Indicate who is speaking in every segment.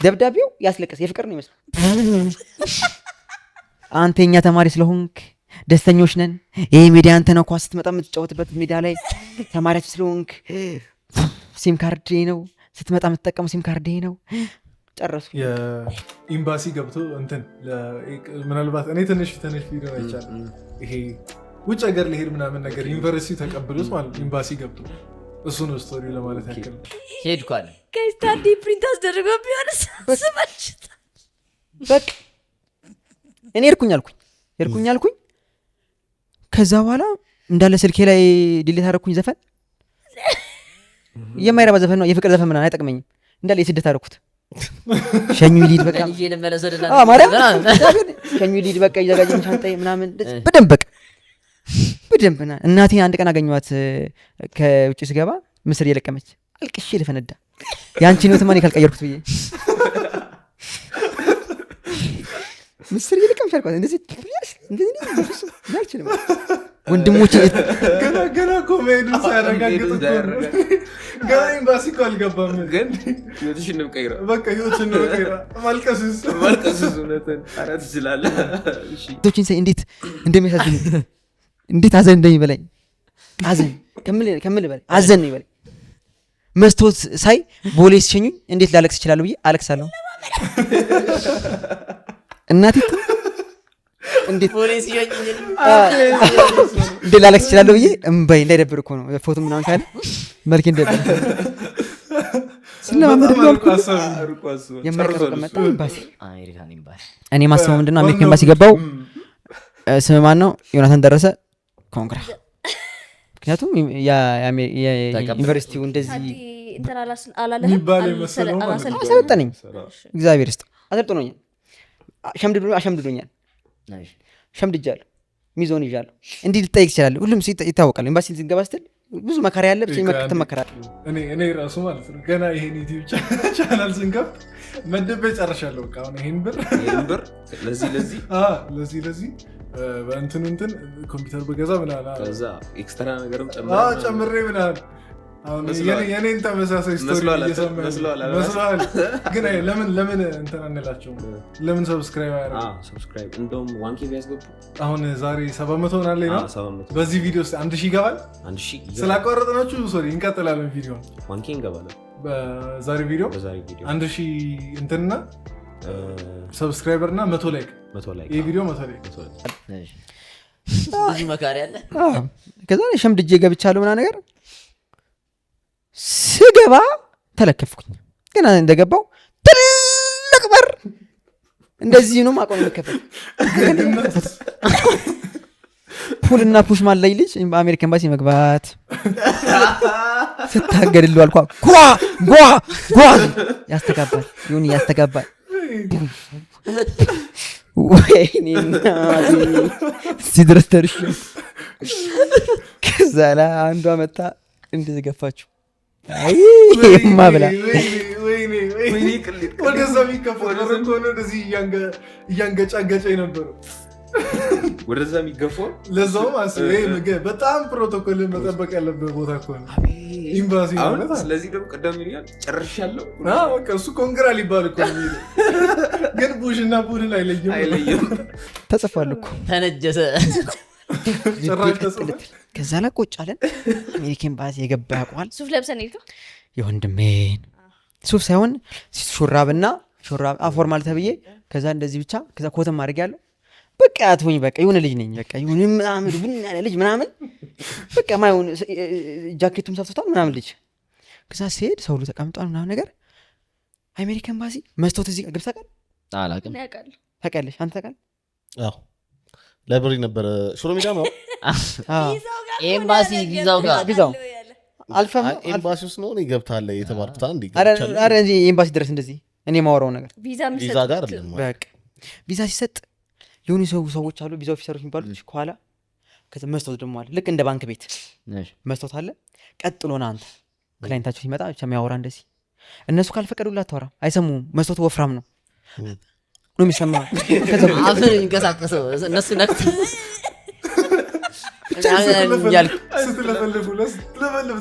Speaker 1: ደብዳቤው ያስለቀስ የፍቅር ነው ይመስል አንተኛ ተማሪ ስለሆንክ ደስተኞች ነን ይሄ ሜዲያ አንተ ነው ኳስ ስትመጣ የምትጫወትበት ሜዲያ ላይ ተማሪያችን ስለሆንክ ሲም ካርድ ነው ስትመጣ የምትጠቀመው ሲም ካርድ ነው ጨረሱ
Speaker 2: የኤምባሲ ገብቶ እንትን ምናልባት እኔ ትንሽ ቪዲዮ አይቻል ይሄ ውጭ ሀገር ሊሄድ ምናምን ነገር ዩኒቨርሲቲ ተቀብሎት ማለት ኤምባሲ ገብቶ እሱ ነው ስቶሪ ለማለት ያክል
Speaker 3: ሄድኳል
Speaker 4: ከስታዲ ፕሪንት አስደርገው ቢሆንስ ስማችታ
Speaker 1: በቃ እኔ ሄድኩኝ አልኩኝ ከዛ በኋላ እንዳለ ስልኬ ላይ ዲሊት አደረኩኝ ዘፈን የማይረባ ዘፈን ነው የፍቅር ዘፈን ምናምን አይጠቅመኝም እንዳለ የስደት አደረኩት ሸኙ ሊድ በቃ
Speaker 3: ይዤ ለመለሰደላ
Speaker 1: ማርያም ሸኙ ሊድ በቃ ይዘጋጅኝ ሻንጣዬ ምናምን በደንብ እናቴ አንድ ቀን አገኘኋት ከውጭ ስገባ ምስር እየለቀመች አልቅሼ ልፈነዳ ያንቺ ነው ተማኒ ካልቀየርኩት ብዬ ምስር እየለቀመች አልኳት እንደዚህ ያልችልም ወንድሞቼ
Speaker 2: ገና ኮሜዲ ሲያረጋግጥ ገና ኤምባሲ እኮ አልገባም
Speaker 5: ግን ህይወትሽን ነው ቀይራ
Speaker 2: በቃ ህይወትሽን ነው ቀይራ ማልቀስስ
Speaker 5: እውነትን አራት ይችላል እሺ
Speaker 1: ቶችን ሳይ እንዴት እንደሚያሳዝኝ እንዴት አዘን እንደሚበላኝ አዘን ከምል በላይ አዘን ነው ይበላኝ መስቶት ሳይ ቦሌስ ሸኙኝ እንዴት ላለቅስ ይችላል ብዬ አለቅሳለሁ እናቴ እንዴት
Speaker 3: ፖሊስ ይያኝ
Speaker 1: እንዴት ላለቅስ ይችላል ብዬ እምባይ እንዳይደብር እኮ ነው ፎቶ ምናምን ካለ መልክ እንደደብር ስለማመድ ነው የማይቀር መጣ ኤምባሲ
Speaker 3: አሜሪካን ኤምባሲ
Speaker 1: እኔ ማስበው ምንድነው አሜሪካን ኤምባሲ ገባው ስም ማን ነው ዮናታን ደረሰ ኮንግራ ምክንያቱም ዩኒቨርሲቲው እንደዚህ አሰልጠነኝ እግዚአብሔር ይስጥ አሰልጥኖኛል አሸምድዶኛል ሸምድጃለሁ ሚዞን ይዣለሁ እንዲህ ልጠይቅ ይችላል ሁሉም ይታወቃል ኤምባሲ ሲገባ ስትል ብዙ መከራ ያለ ብቻ ይመከተ መከራ
Speaker 2: እኔ ራሱ ማለት ነው ገና ይሄን ዩቲዩብ ቻናል ስንከፍት መደበ ጨርሻለሁ በቃ አሁን ይሄን ብር ለዚህ በእንትን ኮምፒውተር በገዛ ምናምን
Speaker 5: ከዛ ኤክስትራ ነገርም
Speaker 2: ጨምሬ ምናምን አሁን የኔን ተመሳሳይ ስቶሪ መስሏል ግን ለምን እንትን አንላቸው ለምን ሰብስክራይብ
Speaker 5: ሰብስክራይብ እንደውም 1K ቢያስገቡ
Speaker 2: አሁን ዛሬ 700 ሆናለኝ ነው
Speaker 5: 700
Speaker 2: በዚህ ቪዲዮ ውስጥ 1000 ይገባል
Speaker 5: 1000
Speaker 2: ስላቋረጥናችሁ ሶሪ እንቀጥላለን ቪዲዮ
Speaker 5: 1K እንገባለን
Speaker 2: በዛሬ ቪዲዮ 1000 እንትንና ሰብስክራይበርና 100 ላይክ ይሄ ቪዲዮ 100 ላይክ
Speaker 3: ብዙ መካሪ አለ
Speaker 1: ከዛ ሸምድጄ ገብቻለሁ ምናምን ነገር ስገባ ተለከፍኩኝ ግን እንደገባው ትልቅ በር እንደዚህ ነው ማቆም የሚከፈል ፑልና ፑሽ ማለይ ልጅ በአሜሪካ ኤምባሲ መግባት ስታገድልው አልኳ ጓ ያስተጋባል ይሁን ያስተጋባል ወይኔ ናቲ ሲድረስ ተርሽ ከዛ ላይ አንዷ መጣ እንደዚህ ገፋችሁ አይ ማብላ
Speaker 2: ወይኔ ቅሊት ወደዛ የሚከፈል ወረንኮነ እንደዚህ እያንገጫገጨ የነበረው
Speaker 5: ወደዛ የሚገፋው
Speaker 2: ለዛውም አስበህ በጣም ፕሮቶኮል መጠበቅ ያለበት ቦታ እኮ ነው ኤምባሲ ማለት
Speaker 5: ስለዚህ ደግሞ ቀደም ይላል ጨርሻለሁ
Speaker 2: በቃ እሱ ኮንግራ ሊባል እኮ ነው ግን ቡሽና ቡድን አይለይም
Speaker 1: ተጽፏል እኮ
Speaker 3: ተነጀሰ
Speaker 2: ጭራሽ ተጽፏል
Speaker 1: ከዛ ላይ ቁጭ አለን አሜሪካ ኤምባሲ የገባ ያውቃል
Speaker 4: ሱፍ ለብሰን ሄድኩ
Speaker 1: የወንድሜን ሱፍ ሳይሆን ሹራብና ሹራብ አፎርማል ተብዬ ከዛ እንደዚህ ብቻ ከዛ ኮተም ማድረግ ያለው በቃ አትሆኝ በቃ የሆነ ልጅ ነኝ በቃ የሆነ ምናምን ቡን ያለ ልጅ ምናምን በቃ ማይሆን ጃኬቱም ሰፍቷል ምናምን ልጅ ከዛ ሲሄድ ሰው ሁሉ ተቀምጧል ምናምን ነገር አሜሪካ ኤምባሲ መስቶት እዚህ ገብታ ቃል
Speaker 3: አላውቅም
Speaker 1: ታውቂያለሽ አንተ ታውቃለህ
Speaker 6: አዎ ላይብረሪ ነበር ሽሮ ሜዳ ነው
Speaker 3: ኤምባሲ ቪዛው
Speaker 1: አልፈም
Speaker 6: ኤምባሲ ውስጥ ነው ይገብታል የተባልኩት አንዴ
Speaker 1: አረ እዚህ ኤምባሲ ድረስ እንደዚህ እኔ ማወራው ነገር
Speaker 6: ቪዛ ጋር አይደለም
Speaker 1: በቃ ቪዛ ሲሰጥ የሆኑ ሰዎች አሉ ቪዛ ኦፊሰሮች የሚባሉት ከኋላ ከዛ መስቶት ደግሞ አለ ልክ እንደ ባንክ ቤት መስቶት አለ ቀጥሎና አንተ ክላይንታቸው ሲመጣ ብቻ የሚያወራ እንደዚህ እነሱ ካልፈቀዱላት አታወራ አይሰሙም መስቶት ወፍራም ነው ነው የሚሰማው
Speaker 3: አፈር ይንቀሳቀሰው እነሱ ነክት
Speaker 2: ስትለፈልፍ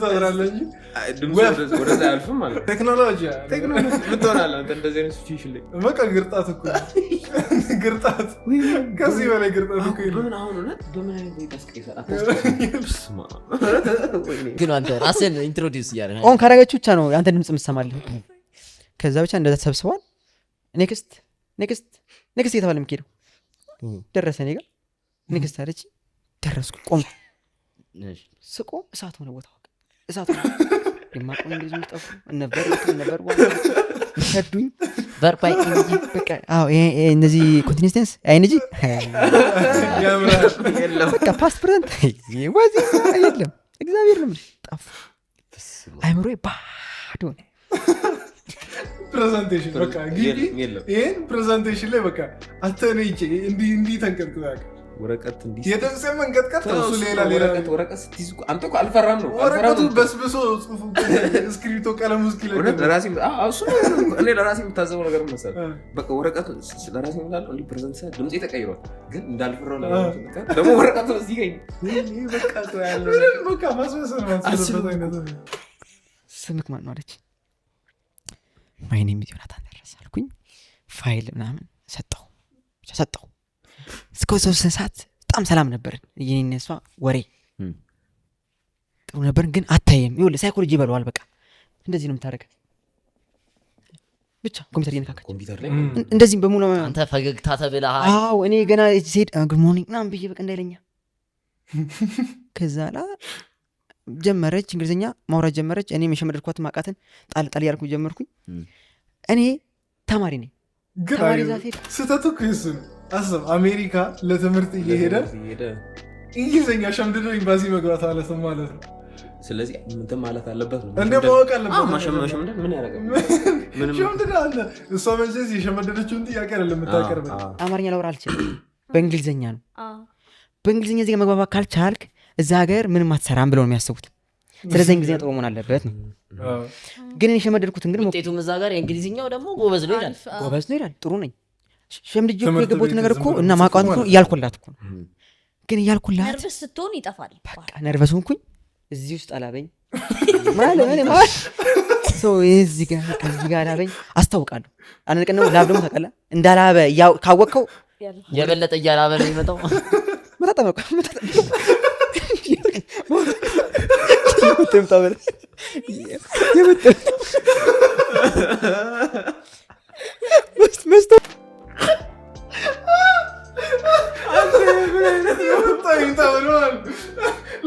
Speaker 2: ታድራለህ እንጂ
Speaker 5: ድምፅ ወደዛ አያልፍም ማለት
Speaker 2: ቴክኖሎጂ
Speaker 5: ምትሆናለህ አንተ እንደዚህ አይነት ሲቹዌሽን ላይ
Speaker 2: በቃ ግርጣት እኮ ግርጣት ከዚህ በላይ ግርጣት እኮ
Speaker 5: በምን አሁን እውነት በምን አይነት ሁኔታ አስቀይሰራ
Speaker 3: ግን አንተ ራስን ኢንትሮዲውስ እያደረግህ
Speaker 1: ኦን ካረጋችሁ ብቻ ነው አንተ ድምጽ የምትሰማልህ ከዛ ብቻ እንደዛ ተሰብስቧል ኔክስት እየተባለ የሚሄደው ደረሰ እኔ ጋር ኔክስት አለች ደረስኩ ቆምኩ ስቆ እሳት ሆነ ቦታው እሳት ሆነ የማቆም እንግሊዝ ምጠፉ ነበር ሸዱኝ ቨርባይ ኢንጂ በቃ አዎ እነዚህ ኮንቲኒስተንስ አይንጂ በቃ ፓስት ፕሬዘንት ወዚህ አይደለም እግዚአብሔር ነው ጠፉ አይምሮዬ ባዶ
Speaker 2: ፕሬዘንቴሽን በቃ ይሄን ፕሬዘንቴሽን ላይ በቃ አተነይቼ እንዲህ ተንቀጥቅጣ
Speaker 5: ወረቀት እንዲህ
Speaker 2: የደምሰ መንቀጥቀጥ ነው ሌላ
Speaker 5: ወረቀት ስትይዝ አንተ እኮ አልፈራም ነው
Speaker 2: ወረቀቱ በስብሶ ጽፉ እስክሪብቶ ቀለም ውስጥ ይለቀ
Speaker 5: ለራሴ እሱ እኔ ለራሴ የምታዘበው ነገር መሰለህ በቃ ወረቀት ለራሴ ምናለው እንዲህ ፕሬዘንት ሳይ ድምጼ ተቀይሯል ግን እንዳልፈራው ለራሴ ደግሞ ወረቀቱ እዚህ ጋር በቃ ተው ያለው
Speaker 2: በቃ ማስመሰል ማለት
Speaker 1: ስምክ ማን ነው አለች ማይኔ ዮናታን ደረሳልኩኝ ፋይል ምናምን ሰጠው እስከ 3 ሰዓት በጣም ሰላም ነበርን የኔና እሷ ወሬ ጥሩ ነበርን ግን አታየም ይኸውልህ ሳይኮሎጂ ይበለዋል በቃ እንደዚህ ነው የምታደርገው ብቻ ኮምፒውተር እየነካከች
Speaker 5: ኮምፒውተር ላይ
Speaker 1: እንደዚህም በሙሉ
Speaker 3: አንተ ፈገግታ ተብለሃል
Speaker 1: አዎ እኔ ገና ሴድ ጉድ ሞርኒንግ ምናምን ብዬ በቃ እንዳይለኛ ከዛ ላ ጀመረች እንግሊዝኛ ማውራት ጀመረች እኔም የሸመደድኳት ማቃተን ጣል ያልኩ ጀመርኩኝ እኔ ተማሪ ነኝ ተማሪ ዛፌ
Speaker 2: ስተቱ ኩስ አሰብ አሜሪካ ለትምህርት እየሄደ እንግሊዝኛ ሸምድዶ ኤምባሲ መግባት ማለት ነው
Speaker 5: ስለዚህ ምን ማለት አለበት ነው
Speaker 2: እንደ ማወቅ አለበት
Speaker 5: ማሸመደድ ምን ያደርጋል
Speaker 2: ምንም ሸምድዶ አለ እሷ መቼስ የሸመደደችውን ጥያቄ አይደለም የምታቀርበው
Speaker 1: አማርኛ ላወራ አልችልም በእንግሊዝኛ ነው በእንግሊዝኛ እዚህ ጋር መግባባት ካልቻልክ እዛ ሀገር ምንም አትሰራም ብለው ነው የሚያስቡት ስለዚህ እንግሊዝኛ ጥሩ መሆን አለበት ነው ግን እኔ ሸመደድኩትን ግን
Speaker 3: ውጤቱም እዛ ጋር የእንግሊዝኛው ደግሞ ጎበዝ ነው ይላል ጥሩ ነኝ ሸምድጄ እኮ የገባሁት ነገር እኮ እና ማቋን እኮ እያልኩላት እኮ ግን እያልኩላት
Speaker 4: ነርቨስ ስትሆን ይጠፋል
Speaker 1: በቃ ነርቨስ ሆንኩኝ እዚህ ውስጥ አላበኝ ማለት ሰው እዚህ ጋር አላበኝ አስታውቃለሁ አንድ ቀን ነው ላብ ደግሞ ታውቃለህ እንዳላበ ካወቅከው
Speaker 3: የበለጠ እያላበ ነው የሚመጣው
Speaker 1: መታጠበቅ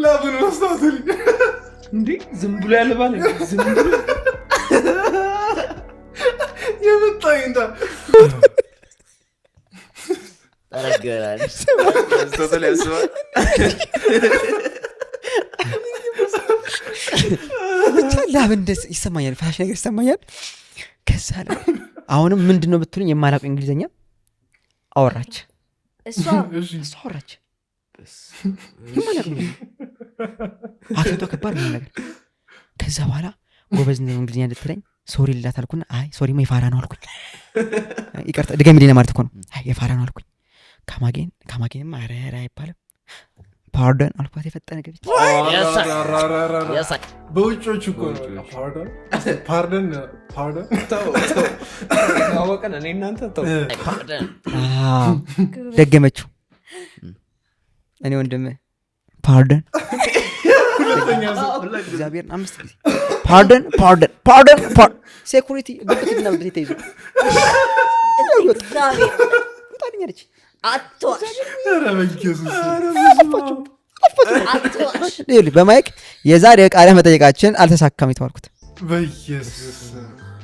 Speaker 2: ላብን መስታወት
Speaker 5: እንዴ ዝም ብሎ ያለባል ዝም ብሎ
Speaker 2: የመጣኝ እንዳ
Speaker 3: ተረገራል
Speaker 5: ቶታሊ ያስባል
Speaker 1: ብቻ ላብ እንደዚህ ይሰማኛል ፋሽ ነገር ይሰማኛል ከዛ ላይ አሁንም ምንድነው ብትሉኝ የማላውቀው እንግሊዝኛ አወራች
Speaker 4: እሷ
Speaker 1: አወራች የማላውቀው አፍንቶ ከባድ ነው ነገር ከዛ በኋላ ጎበዝ ነው እንግሊዝኛ እንድትለኝ ሶሪ ልላት አልኩና አይ ሶሪ ማ ይፋራ ነው አልኩኝ ይቅርታ ድገምልኝ ማለት እኮ ነው አይ ይፋራ ነው አልኩኝ ካማጌን ማረራ አይባልም ፓርዶን አልኳት የፈጠነ ገብቼ
Speaker 2: በውጮቹ እኮ ፓርዶን
Speaker 5: አወቀን እኔ እናንተ ተው
Speaker 1: ደገመችው እኔ ወንድም ፓርዶን እግዚአብሔርን 5 ጊዜ ፓርዶን ሴኩሪቲ ግብትና ብት ተይዞ ታኛለች በማይክ የዛሬ ቃለ መጠየቃችን አልተሳካም የተባልኩት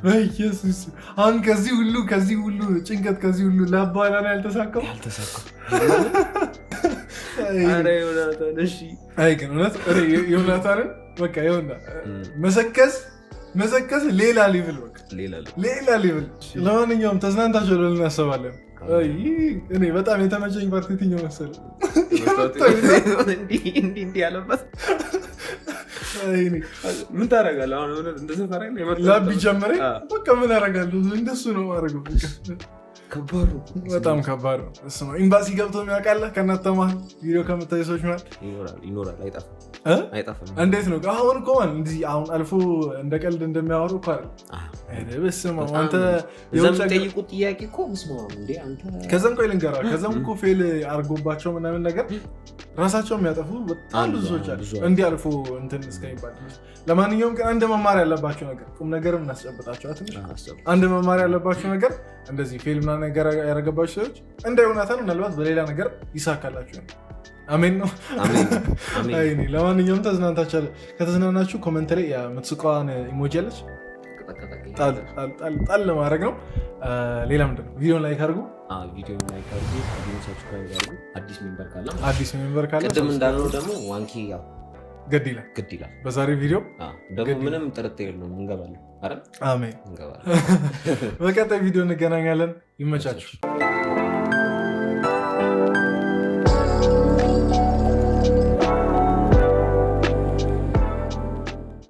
Speaker 2: በኢየሱስ አሁን ከዚህ ሁሉ ጭንቀት ከዚህ ሁሉ ለአባላ ላይ አልተሳካም
Speaker 5: አረ ዮናታን እሺ
Speaker 2: አይ ግን እውነት ዮናታንን በቃ ይሁንና መሰከስ ሌላ ሌቭል በቃ ሌላ ሌቭል ለማንኛውም ተዝናንታችሁ ብለን እናስባለን እኔ በጣም የተመቸኝ ፓርቲ የትኛው መሰለህ
Speaker 5: እንዲህ ያለበት ምን ታደርጋለህ አሁን እንደዛ ታደርጋለህ
Speaker 2: ላብ ቢጀምረኝ በቃ ምን አደርጋለሁ እንደሱ ነው ማድረገው
Speaker 5: ከባድ ነው፣
Speaker 2: በጣም ከባድ ነው። ኤምባሲ ገብቶ የሚያውቃለህ ከእናንተ መሀል ቪዲዮ ከምታዩ ሰዎች መሀል
Speaker 5: ይኖራል። አይጠፋም።
Speaker 2: እንዴት ነው አሁን እኮ እንዲህ አሁን አልፎ እንደ ቀልድ እንደሚያወሩ እኮ አንተ
Speaker 5: የሚጠይቁት ጥያቄ እኮ
Speaker 2: ከዛም ቆይ ልንገራ ከዛም እኮ ፌል አድርጎባቸው ምናምን ነገር ራሳቸው የሚያጠፉ በጣም ብዙ ሰዎች አሉ። እንዲህ አልፎ እንትን እስከሚባል ለማንኛውም ግን አንድ መማር ያለባቸው ነገር ቁም ነገርም እናስጨብጣቸው። አንድ መማር ያለባቸው ነገር እንደዚህ ፌል ምናምን ነገር ያደረገባቸው ሰዎች እንደ ዮናታን ምናልባት በሌላ ነገር ይሳካላቸው። አሜን ነው። ለማንኛውም ተዝናንታችኋል። ከተዝናናችሁ ኮመንት ላይ የምትስቋን ኢሞጂ አለች ጣል ለማድረግ ነው። ሌላ ምንድን ነው? ቪዲዮን ላይክ አድርጉ። አዲስ ሜምበር ካለ
Speaker 5: ቅድም እንዳለው ደግሞ ዋንኪ
Speaker 2: ግድ ይላል። በዛሬ ቪዲዮ
Speaker 5: ደግሞ ምንም ጥርጥር የለውም እንገባለን አይደል?
Speaker 2: አሜን። በቀጣይ ቪዲዮ እንገናኛለን። ይመቻችሁ።